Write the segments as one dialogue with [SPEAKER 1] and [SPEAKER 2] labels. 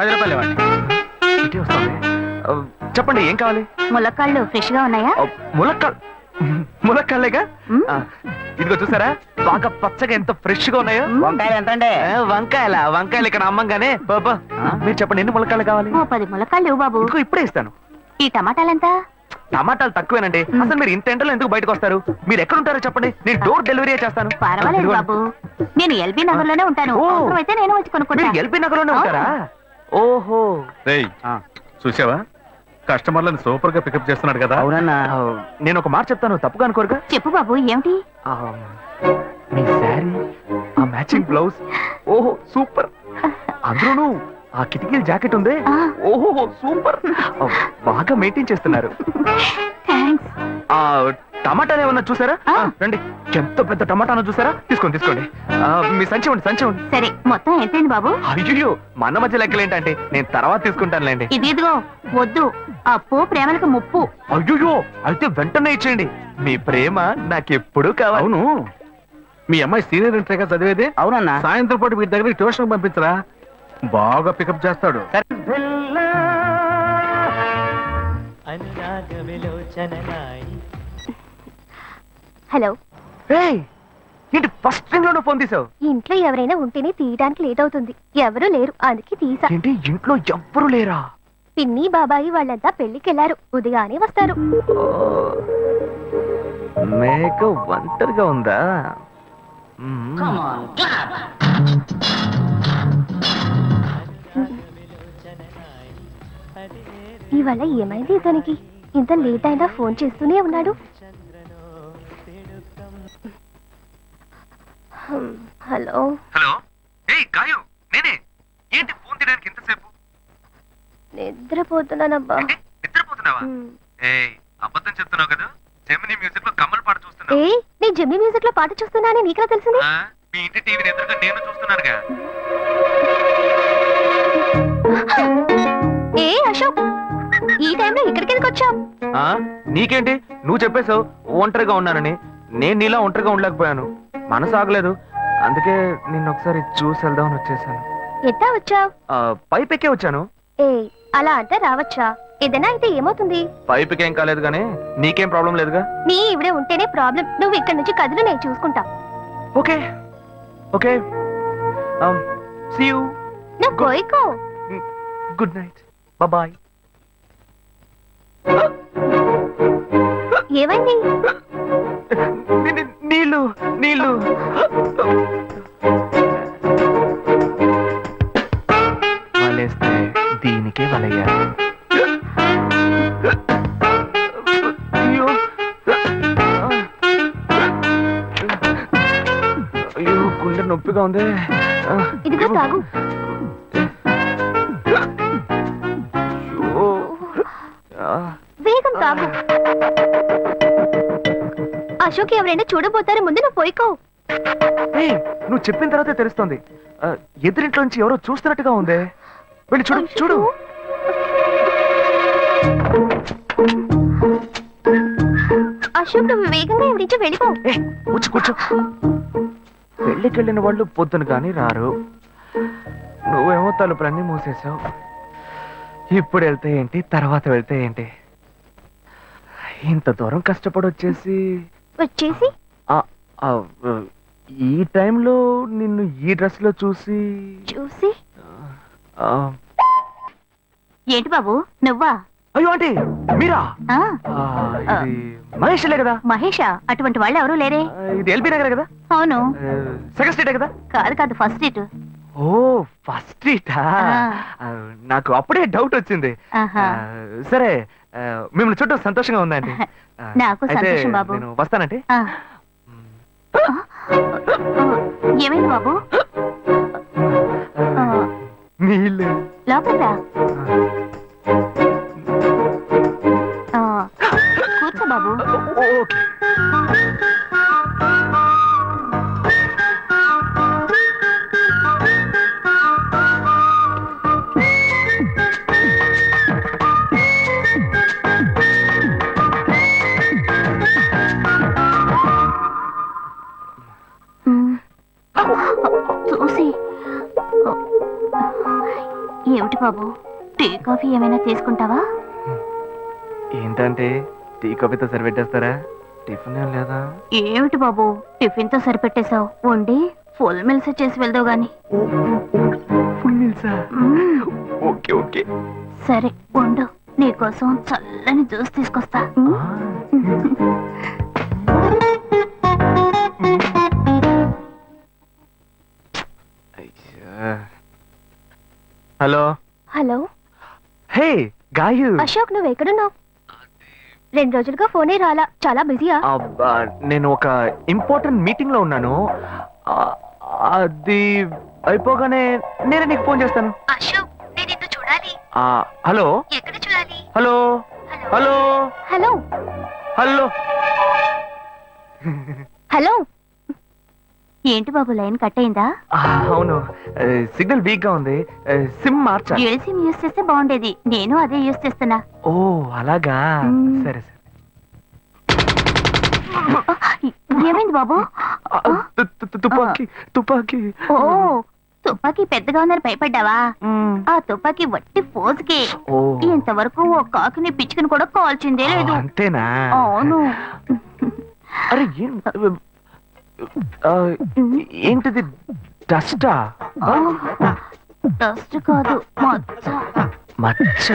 [SPEAKER 1] రూపాయలు ఇవ్వండి.
[SPEAKER 2] ఇటే వస్తుంది. చెప్పండి ఏం కావాలి?
[SPEAKER 3] ములక్కాళ్ళు ఫ్రెష్ గా ఉన్నాయా?
[SPEAKER 2] ములక్కాళ్ళేగా. ఇదిగో చూసారా బాగా పచ్చగా ఎంత ఫ్రెష్ గా ఉన్నాయో.
[SPEAKER 1] వంకాయలు ఎంత అండి?
[SPEAKER 2] వంకాయలు ఇక్కడ అమ్మంగానే బాబా. మీరు చెప్పండి ఎన్ని ములక్కాళ్ళు కావాలి?
[SPEAKER 3] 10 ములక్కాళ్ళు ఇవ్వు బాబు.
[SPEAKER 2] ఇదిగో ఇప్పుడే ఇస్తాను.
[SPEAKER 3] ఈ టమాటాలెంత?
[SPEAKER 2] టమాటాలు తక్కువేనండి. అసలు మీరు ఇంత ఎండలో ఎందుకు బయటకు వస్తారు? మీరు ఎక్కడ ఉంటారో చెప్పండి, నేను డోర్ డెలివరీ చేస్తాను.
[SPEAKER 3] పర్వాలేదు బాబు, నేను ఎల్బీ నగర్ లోనే ఉంటాను. అయితే నేను వచ్చి కొనుక్కుంటా.
[SPEAKER 2] మీరు ఎల్బీ నగర్ లోనే ఉంటారా? ఓహో.
[SPEAKER 4] చూసావా కస్టమర్లను సూపర్ గా పికప్ చేస్తున్నాడు కదా.
[SPEAKER 1] అవునన్నా.
[SPEAKER 2] నేను ఒక మాట చెప్తాను, తప్పుగా అనుకోరుగా?
[SPEAKER 3] చెప్పు బాబు, ఏమిటి?
[SPEAKER 2] మీ శారీ, ఆ మ్యాచింగ్ బ్లౌజ్, ఓహో సూపర్. అందులోనూ ఆ కిటికీల జాకెట్ ఉంది, ఓహో సూపర్. బాగా మెయింటైన్ చేస్తున్నారు. టమాటాలు ఏమన్నా చూసారా? రండి, ఎంత పెద్ద టమాటాను చూసారా? తీసుకోండి తీసుకోండి. మీ సంచి సంచి
[SPEAKER 3] సరే, మొత్తం ఎంతైంది బాబు?
[SPEAKER 2] అయ్యో మన మధ్య లెక్కలు ఏంటంటే నేను తర్వాత తీసుకుంటానులేండి.
[SPEAKER 3] ఇదిగో వద్దు, అప్పు ప్రేమలకు ముప్పు.
[SPEAKER 2] అయ్యో అయితే వెంటనే ఇచ్చేయండి. మీ ప్రేమ నాకెప్పుడు కావాలి.
[SPEAKER 4] అవును, మీ అమ్మాయి సీనియర్ ఇంటర్గా చదివేది.
[SPEAKER 1] అవునన్నా.
[SPEAKER 4] సాయంత్రం పాటు వీటి దగ్గర ట్యూషన్ పంపించరా, బాగా పికప్ చేస్తాడు.
[SPEAKER 3] హలో.
[SPEAKER 2] ఏంటి ఫస్ట్ రింగ్ లోనే ఫోన్ తీసావు?
[SPEAKER 3] ఇంట్లో ఎవరైనా ఉంటేనే తీయడానికి లేట్ అవుతుంది. ఎవరు లేరు, అందుకే తీసా.
[SPEAKER 2] ఏంటి ఇంట్లో ఎవ్వరు లేరా?
[SPEAKER 3] పిన్ని బాబాయి వాళ్ళంతా పెళ్లికెళ్లారు, ఉదయానే వస్తారు.
[SPEAKER 2] మేక ఒంటరిగా ఉందా?
[SPEAKER 3] ఇవాళ ఏమైంది ఇతనికి? ఇంత లేట్ అయినా ఫోన్ చేస్తూనే ఉన్నాడు. హలో.
[SPEAKER 2] హలో. గాయు నేనే. ఏంటి ఫోన్ తీయడానికి ఎంతసేపు?
[SPEAKER 3] నిద్రపోతున్నానబ్బా.
[SPEAKER 2] నిద్రపోతున్నావా? అబద్ధం చెప్తున్నావు కదా. జెమినీ మ్యూజిక్ లో కమల్ పాట చూస్తున్నా.
[SPEAKER 3] నేను జెమినీ మ్యూజిక్ లో పాట చూస్తున్నానని నీకెలా తెలిసింది?
[SPEAKER 2] మీ ఇంటి టీవీని ఎదురుగా నేను చూస్తున్నానుగా.
[SPEAKER 3] అశోక్, ఈ టైంలో ఇక్కడికి ఎందుకు వచ్చావు?
[SPEAKER 2] నీకేంటి, నువ్వు చెప్పేశావు ఒంటరిగా ఉన్నానని. నేను నీలా ఒంటరిగా ఉండలేకపోయాను, మనసు ఆగలేదు. అందుకే నిన్న ఒకసారి చూసి వెళ్దామని వచ్చేసాను.
[SPEAKER 3] ఎట్టా వచ్చావు?
[SPEAKER 2] పైపెక్కే వచ్చాను.
[SPEAKER 3] అలా అంటే రావచ్చా? ఏదైనా అయితే ఏమవుతుంది?
[SPEAKER 2] పైపుకేం కాలేదు గానీ నీకేం ప్రాబ్లం లేదుగా.
[SPEAKER 3] నీ ఇవిడే ఉంటేనే ప్రాబ్లం. నువ్వు ఇక్కడ నుంచి కదులు, నేను చూసుకుంటా.
[SPEAKER 2] Okay okay. See you.
[SPEAKER 3] నువ్వు కోయికో.
[SPEAKER 2] Good night, bye.
[SPEAKER 3] ఏమైంది?
[SPEAKER 2] నీళ్ళు నీళ్ళు. వలేస్తే దీనికే వలయ్యారు. అయ్యో అయ్యో గుండె నొప్పిగా ఉంది.
[SPEAKER 3] ఇదిగో తాగు. వేగం తాగు. అశోక్ ఎవరైనా చూడబోతారు, ముందు నువ్వు పోయికో.
[SPEAKER 2] నువ్వు చెప్పిన తర్వాతే తెలుస్తుంది. ఎదురింట్లో నుంచి ఎవరో చూస్తున్నట్టుగా ఉంది. వెళ్ళి చూడు చూడు.
[SPEAKER 3] అశోక్, నువ్వు వేగంగా ఎవరి నుంచి వెళ్ళిపో.
[SPEAKER 2] కూర్చో కూర్చో. పెళ్ళికెళ్ళిన వాళ్ళు పొద్దున కానీ రారు. నువ్వేమో తలుపులన్నీ మూసేసావు. ఇప్పుడు వెళ్తే ఏంటి, తర్వాత వెళ్తే ఏంటి? ఇంత దూరం కష్టపడి వచ్చేసి ఈ టైంలో నిన్ను ఈ డ్రెస్ లో చూసి
[SPEAKER 3] ఏంటి బాబు నువ్వా?
[SPEAKER 2] అయ్యో అంటే మీరా? మహేష్లే కదా.
[SPEAKER 3] మహేషా? అటువంటి వాళ్ళు ఎవరూ లేరే.
[SPEAKER 2] ఇది ఎల్బీ నగర్ కదా.
[SPEAKER 3] అవును.
[SPEAKER 2] సెకండ్ స్ట్రీట్ కదా.
[SPEAKER 3] కాదు కాదు, ఫస్ట్ స్ట్రీట్.
[SPEAKER 2] ఓ ఫస్ట్ స్ట్రీటా? నాకు అప్పుడే డౌట్ వచ్చింది. సరే, మిమ్మల్ని చుట్టూ సంతోషంగా ఉందండి.
[SPEAKER 3] నాకు సంతోషం బాబు.
[SPEAKER 2] నేను వస్తానంటే.
[SPEAKER 3] ఏమైంది బాబు?
[SPEAKER 2] నీళ్ళు.
[SPEAKER 3] లోపల కూర్చో బాబు.
[SPEAKER 2] ఓకే.
[SPEAKER 3] చూసి ఏమిటి బాబు, టీ కాఫీ ఏమైనా తీసుకుంటావా?
[SPEAKER 2] ఏంటంటే టీ కాఫీతో సరిపెట్టేస్తారా? టిఫిన్ ఏం లేదా?
[SPEAKER 3] ఏమిటి బాబు, టిఫిన్ తో సరిపెట్టేశావు, వండి ఫుల్ మిల్స్ చేసి వెళ్దావు గాని.
[SPEAKER 2] ఫుల్ మీల్సా?
[SPEAKER 3] మ్మ్.
[SPEAKER 2] Okay okay.
[SPEAKER 3] సరే వండు, నీకోసం చల్లని జ్యూస్ తీసుకొస్తా.
[SPEAKER 2] Hello.
[SPEAKER 3] Hello
[SPEAKER 2] hey Gayu.
[SPEAKER 3] Ashok, నువ్వు ఎక్కడున్నావు? 2 రోజులుగా ఫోనే రాలా, చాలా బిజీయా?
[SPEAKER 2] అబ్బా, నేను ఒక ఇంపార్టెంట్ మీటింగ్ లో ఉన్నాను. ఆ, అది అయిపోగానే నేనే నీకు ఫోన్ చేస్తాను.
[SPEAKER 3] అశోక్, నేను నిన్ను చూడాలి.
[SPEAKER 2] హలో.
[SPEAKER 3] ఎక్కడ చూడాలి?
[SPEAKER 2] Hello hello
[SPEAKER 3] hello
[SPEAKER 2] hello.
[SPEAKER 3] Hello. ఏంటి బాబు, లైన్ కట్ అయిందా?
[SPEAKER 2] అవును, సిగ్నల్ వీక్ గా ఉంది. సిమ్ మార్చా.
[SPEAKER 3] డ్యూయల్ సిమ్ యూస్ చేస్తే బాగుండేది, నేను అదే యూస్ చేస్తున్నా.
[SPEAKER 2] ఓ అలాగా.
[SPEAKER 3] మ్మ్.
[SPEAKER 2] సరే సరే.
[SPEAKER 3] ఏమైంది బాబు?
[SPEAKER 2] తుపాకీ తుపాకీ.
[SPEAKER 3] ఓ, తుపాకీ పెద్దగా ఉందని భయపడ్డావా?
[SPEAKER 2] మ్మ్.
[SPEAKER 3] ఆ తుపాకీ వట్టి ఫోజుకే.
[SPEAKER 2] ఓ
[SPEAKER 3] ఇంతవరకు ఓ కాకిని పిచ్చుకుని కూడా కాల్చిందే లేదు.
[SPEAKER 2] అంతేనా?
[SPEAKER 3] అవును.
[SPEAKER 2] అరే ఏం ఆ, ఏంటిది? డస్టా?
[SPEAKER 3] డస్ట్ కాదు, మచ్చ.
[SPEAKER 2] మచ్చ.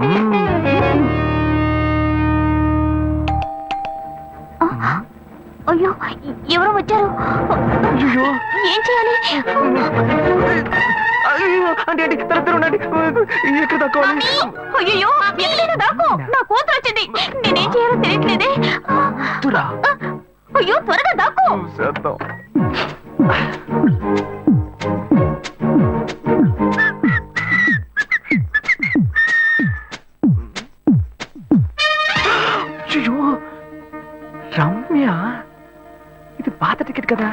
[SPEAKER 2] మ్మ్.
[SPEAKER 3] అయ్యో, ఎవరో వచ్చారు.
[SPEAKER 2] అయ్యో.
[SPEAKER 3] ఏం చేయాలి?
[SPEAKER 2] అయ్యో, అంటే అంటే తరతర ఉండండి. ఎక్కడ తక్కువాలి?
[SPEAKER 3] అయ్యో, ఎక్కడైనా దాక్కో, నా కూతురు వచ్చింది. నేనేం చేయాలో తెలియట్లేదే.
[SPEAKER 2] తురా.
[SPEAKER 3] అయ్యో, త్వరగా దాక్కో.
[SPEAKER 2] చేద్దాం. అయ్యో, రమ్య, ఇది పాత టికెట్ కదా.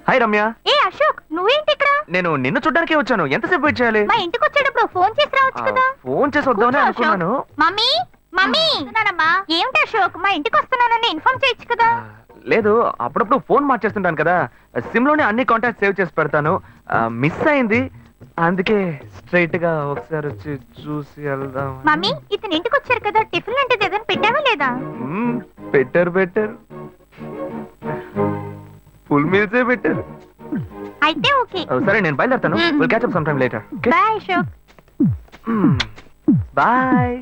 [SPEAKER 2] హాయ్ రమ్య.
[SPEAKER 3] ఏ అశోక్, నువ్వేంటి ఇక్కడ?
[SPEAKER 2] నేను నిన్ను చూడ్డానికే వచ్చాను. ఎంతసేపు వెయిట్ చేయాలి?
[SPEAKER 3] మా ఇంటికి వచ్చేటప్పుడు ఫోన్ చేసి రావచ్చు కదా.
[SPEAKER 2] ఫోన్ చేసి వద్దామని
[SPEAKER 3] కూర్చో,
[SPEAKER 2] అనుకున్నాను.
[SPEAKER 3] మమ్మీ మమ్మీ, ఏమిటి అశోక్, మా ఇంటికి వస్తున్నానని ఇన్ఫార్మ్ చేయొచ్చు కదా.
[SPEAKER 2] లేదు, అప్పుడప్పుడు ఫోన్ మార్చేస్తుంటాను కదా. సిమ్ లోనే అన్ని కాంటాక్ట్ సేవ్ చేసి పెడతాను. మిస్ అయింది, అందుకే స్ట్రైట్ గా ఒకసారి వచ్చి చూసి వెళ్దాం.
[SPEAKER 3] మమ్మీ, ఇతను ఇంటికి వచ్చారు కదా, టిఫిన్ లాంటిది ఏదైనా పెట్టావా లేదా?
[SPEAKER 2] Better better. ఫుల్ మీల్సే బెటర్.
[SPEAKER 3] అయితే ఓకే.
[SPEAKER 2] సరే, నేను బయలుదేరుతాను. Will catch up some time later.
[SPEAKER 3] Bye Ashok.
[SPEAKER 2] Bye.